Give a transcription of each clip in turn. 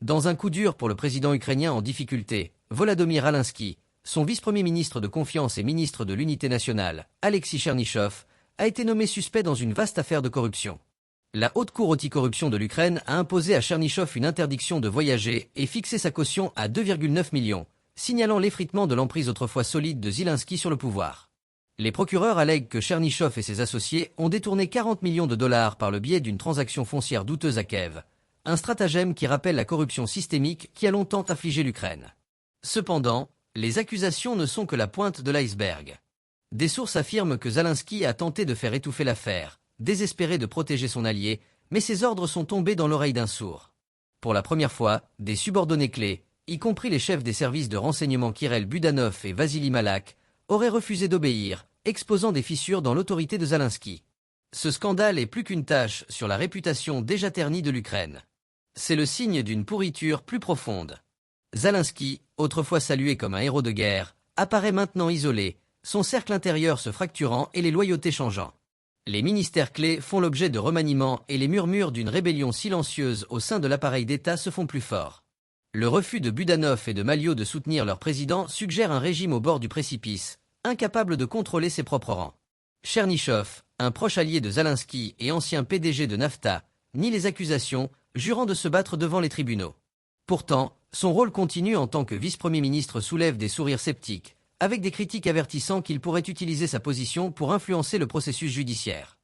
Dans un coup dur pour le président ukrainien en difficulté, Volodymyr Zelensky, son vice-premier ministre de confiance et ministre de l'Unité nationale, Alexis Chernyshov, a été nommé suspect dans une vaste affaire de corruption. La Haute Cour anticorruption de l'Ukraine a imposé à Chernyshov une interdiction de voyager et fixé sa caution à 2,9 millions, signalant l'effritement de l'emprise autrefois solide de Zelensky sur le pouvoir. Les procureurs allèguent que Chernyshov et ses associés ont détourné 40 millions de dollars par le biais d'une transaction foncière douteuse à Kiev, un stratagème qui rappelle la corruption systémique qui a longtemps affligé l'Ukraine. Cependant, les accusations ne sont que la pointe de l'iceberg. Des sources affirment que Zelensky a tenté de faire étouffer l'affaire, désespéré de protéger son allié, mais ses ordres sont tombés dans l'oreille d'un sourd. Pour la première fois, des subordonnés clés, y compris les chefs des services de renseignement Kirill Budanov et Vassili Malak, auraient refusé d'obéir, exposant des fissures dans l'autorité de Zelensky. Ce scandale est plus qu'une tache sur la réputation déjà ternie de l'Ukraine. C'est le signe d'une pourriture plus profonde. Zelensky, autrefois salué comme un héros de guerre, apparaît maintenant isolé, son cercle intérieur se fracturant et les loyautés changeant. Les ministères clés font l'objet de remaniements et les murmures d'une rébellion silencieuse au sein de l'appareil d'État se font plus forts. Le refus de Budanov et de Malio de soutenir leur président suggère un régime au bord du précipice, incapable de contrôler ses propres rangs. Chernyshov, un proche allié de Zelensky et ancien PDG de Nafta, nie les accusations, jurant de se battre devant les tribunaux. Pourtant, son rôle continu en tant que vice-premier ministre soulève des sourires sceptiques, avec des critiques avertissant qu'il pourrait utiliser sa position pour influencer le processus judiciaire.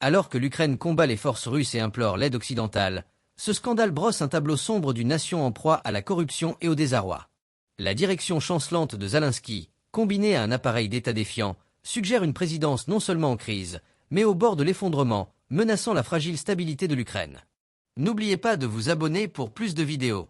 Alors que l'Ukraine combat les forces russes et implore l'aide occidentale, ce scandale brosse un tableau sombre d'une nation en proie à la corruption et au désarroi. La direction chancelante de Zelensky, combinée à un appareil d'État défiant, suggère une présidence non seulement en crise, mais au bord de l'effondrement, menaçant la fragile stabilité de l'Ukraine. N'oubliez pas de vous abonner pour plus de vidéos.